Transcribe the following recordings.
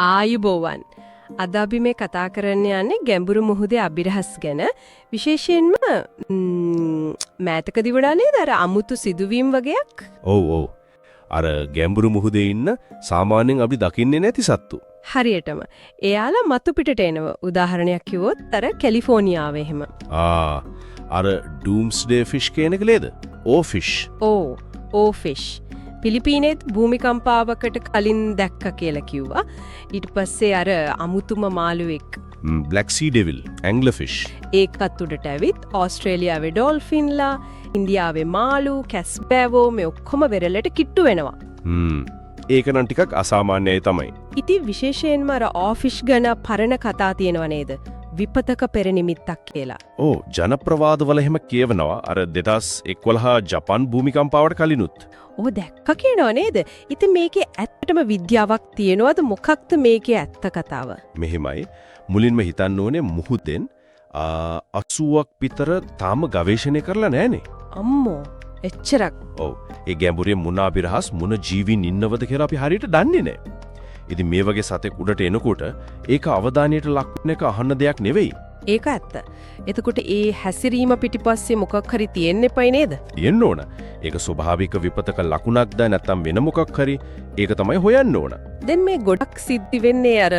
ආයුබෝවන්. අද අපි මේ කතා කරන්න යන්නේ ගැඹුරු මුහුදේ අභිරහස් ගැන. විශේෂයෙන්ම මෑතකදී වඩා නේද අර අමුතු සිදුවීම් වගේක්? ඔව්. අර ගැඹුරු මුහුදේ ඉන්න සාමාන්‍යයෙන් අපි දකින්නේ නැති සත්තු. හරියටම. එයාලා මතු පිටට එනවා. උදාහරණයක් කිව්වොත් අර කැලිෆෝනියාවේ එහෙම. අර ඩූම්ස්ඩේ ෆිෂ් කියන එක නේද? ඕෆිෂ්. ඕෆිෂ්. පිලිපීනේත් භූමිකම්පාවකට කලින් දැක්ක කියලා කිව්වා. ඊට පස්සේ අර අමුතුම මාළුවෙක් බ්ලැක් සී ඩෙවිල්, ඇන්ග්ලර්ෆිෂ්. ඒකත් උඩට ඇවිත් ඕස්ට්‍රේලියාවේ ඩෝල්ෆින්ලා, ඉන්දියාවේ මාළු, කැස්බෑවෝ මේ ඔක්කොම වෙරළට කිට්ටු වෙනවා. ඒක නම් ටිකක් අසාමාන්‍යයි තමයි. ඉතින් විශේෂයෙන්ම අර ඕෆිෂ් ගැන පරණ කතා තියෙනව නේද? විපතක පෙර නිමිත්තක් කියලා. ජනප්‍රවාදවල එහෙම කියවනවා අර 2011 ජපාන් භූමිකම්පාවට කලිනුත්. දැක්ක කියනව නේද? ඉතින් මේකේ ඇත්තටම විද්‍යාවක් තියෙනවද? මොකක්ද මේකේ ඇත්ත කතාව? මෙහෙමයි. මුලින්ම හිතන්න ඕනේ මුහුදෙන් 80ක් විතර තාම ගවේෂණය කරලා නැහනේ. අම්මෝ එච්චරක්. ඒ ගැඹුරේ මොන අභිරහස් මොන ජීවීන් ඉන්නවද කියලා අපි හරියට දන්නේ නැහැ. ඉතින් මේ වගේ සතෙක් උඩට එනකොට ඒක අවධානයට ලක් වෙන එක අහන්න දෙයක් නෙවෙයි. ඒක ඇත්ත. එතකොට ඒ හැසිරීම පිටිපස්සේ මොකක් හරි තියෙන්න එපයි නේද? තියෙන්න ඕන. ඒක ස්වභාවික විපතක ලකුණක්ද නැත්නම් වෙන මොකක් හරි ඒක තමයි හොයන්න ඕන. දැන් මේ ගොඩක් සිද්ධි වෙන්නේ අර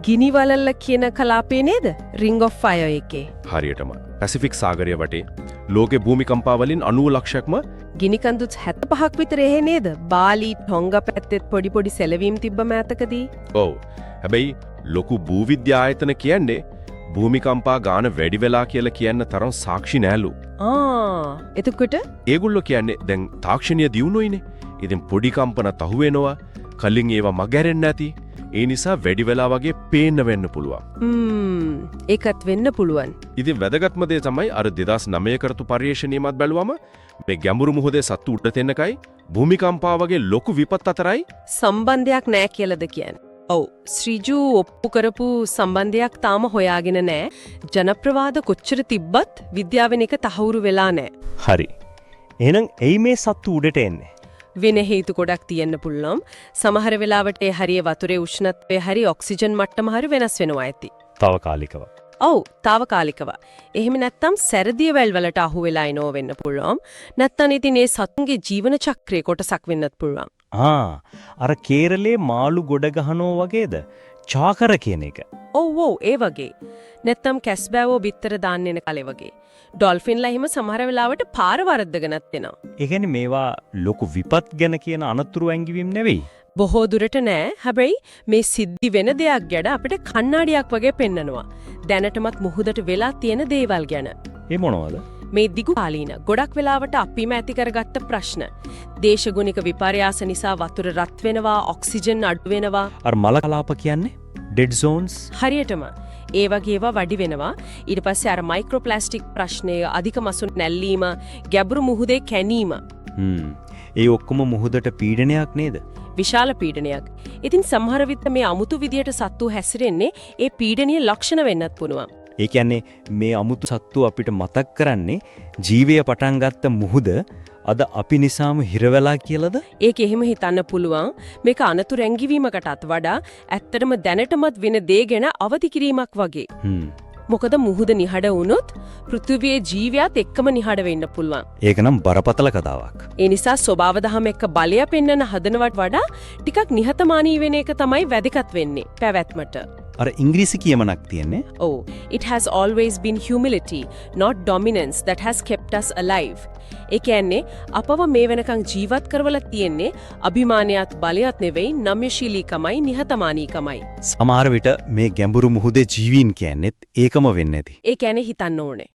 ගිනි වලල්ල කියන කලාපේ නේද? රිංග් ඔෆ් ෆයර් එකේ. හරියටම. පැසිෆික් සාගරය වටේ ලෝකේ භූමිකම්පා වලින් 90 ලක්ෂයක්ම ගිනි කඳු 75ක් විතර එහෙ නේද? බාලි, ටොංගා පැත්තෙත් පොඩි සැලවීම් තිබ්බ මෑතකදී. හැබැයි ලොකු භූවිද්‍යා ආයතන කියන්නේ භූමිකම්පා ගාන වැඩි වෙලා කියලා කියන්න තරම් සාක්ෂි නෑලු. එතකොට ඒගොල්ලෝ කියන්නේ දැන් තාක්ෂණීය දියුණුවයිනේ. ඉතින් පොඩි කම්පන තහු වෙනවා. කලින් ඒවා මගහැරෙන්නේ නැති. ඒ නිසා වැඩි වෙලා වගේ පේන්න වෙන්න පුළුවන්. ඒකත් වෙන්න පුළුවන්. ඉතින් වැදගත්ම දේ තමයි අර 2009 කරපු පරිශ්‍රණයමත් බැලුවම මේ ගැඹුරු මුහුදේ සත්තු උඩට එන්නකයි භූමිකම්පා වගේ ලොකු විපත් අතරයි සම්බන්ධයක් නැහැ කියලාද කියන්නේ? ශ්‍රීජු ඔප්පු කරපු සම්බන්ධයක් තාම හොයාගෙන නැහැ. ජනප්‍රවාද කොච්චර තිබ්බත් විද්‍යාවෙන් එක තහවුරු වෙලා නැහැ. හරි. එහෙනම් එයි මේ සත්තු උඩට එන්නේ? වෙන හේතු ගොඩක් තියෙන්න පුළුවන්. සමහර වෙලාවට ඒ හරිය වතුරේ උෂ්ණත්වය හරි ඔක්සිජන් මට්ටම හරි වෙනස් වෙනවා ඇති. తాවකාලිකව. తాවකාලිකව. එහෙම නැත්නම් සැරදිය වැල් වලට අහු වෙලා ඉනෝ වෙන්න පුළුවන්. නැත්නම් ඉතින් ඒ සතුන්ගේ ජීවන චක්‍රයේ කොටසක් වෙන්නත් පුළුවන්. අර කේරළේ මාළු ගොඩ ගහනෝ වගේද? චාකර කියන එක. ඒ වගේ. නැත්නම් කැස්බෑවෝ බිත්තර දාන්න එන කලේ වගේ. ඩොල්ෆින්ලා හිම සමහර වෙලාවට පාර වරද්දගෙනත් එනවා. ඒ කියන්නේ මේවා ලොකු විපත් ගැන කියන අනතුරු ඇඟිවීම් නෙවෙයි. බොහෝ දුරට නෑ. හැබැයි මේ සිද්ධි වෙන දෙයක් ගැන අපිට කණ්ණාඩියක් වගේ පෙන්නනවා. දැනටමත් මුහුදට වෙලා තියෙන දේවල් ගැන. ඒ මොනවද? මේ දිගු කාලීන ගොඩක් වෙලාවට අපිම ඇති කරගත්ත ප්‍රශ්න. දේශගුණික විපර්යාස නිසා වතුර රත් වෙනවා, ඔක්සිජන් අඩු වෙනවා. අර මල කලාප කියන්නේ ඩෙඩ් zones. හරියටම. ඒ වගේ ඒවා වැඩි වෙනවා. ඊට පස්සේ අර මයික්‍රෝප්ලාස්ටික් ප්‍රශ්නය, අධික මසුන් නැල්ලීම, ගැඹුරු මුහුදේ කැණීම. ඒ ඔක්කොම මුහුදට පීඩනයක් නේද? විශාල පීඩනයක්. ඉතින් සමහර විට මේ අමුතු විදියට සත්තු හැසිරෙන්නේ ඒ පීඩනීය ලක්ෂණ වෙන්නත් පුළුවන්. ඒ කියන්නේ මේ අමුතු සත්තු අපිට මතක් කරන්නේ ජීවය පටන් ගත්ත මුහුද අද අපි නිසාම හිර වෙලා කියලාද? ඒක එහෙම හිතන්න පුළුවන්. මේක අනතුරු ඇඟිවීමකටත් වඩා ඇත්තටම දැනටමත් වෙන දේ ගැන අවදි කිරීමක් වගේ. මොකද මුහුද නිහඬ වුණොත් පෘථිවියේ ජීවියත් එක්කම නිහඬ වෙන්න පුළුවන්. ඒක නම් බරපතල කතාවක්. ඒ නිසා ස්වභාව දහම එක්ක බලය පෙන්වන හදනවට වඩා ටිකක් නිහතමානී වෙන එක තමයි වැදගත් වෙන්නේ පැවැත්මට. අර ඉංග්‍රීසි කියමනක් තියෙන්නේ. It has always been humility, not dominance that has kept us alive. ඒ කියන්නේ අපව මේ වෙනකන් ජීවත් කරවලා තියෙන්නේ අභිමානයත් බලයත් නෙවෙයි, නම්‍යශීලීකමයි, නිහතමානීකමයි. සමහර විට මේ ගැඹුරු මුහුදේ ජීවීන් කියන්නේත් ඒකම වෙන්නේ නැති. ඒ කියන්නේ හිතන්න ඕනේ.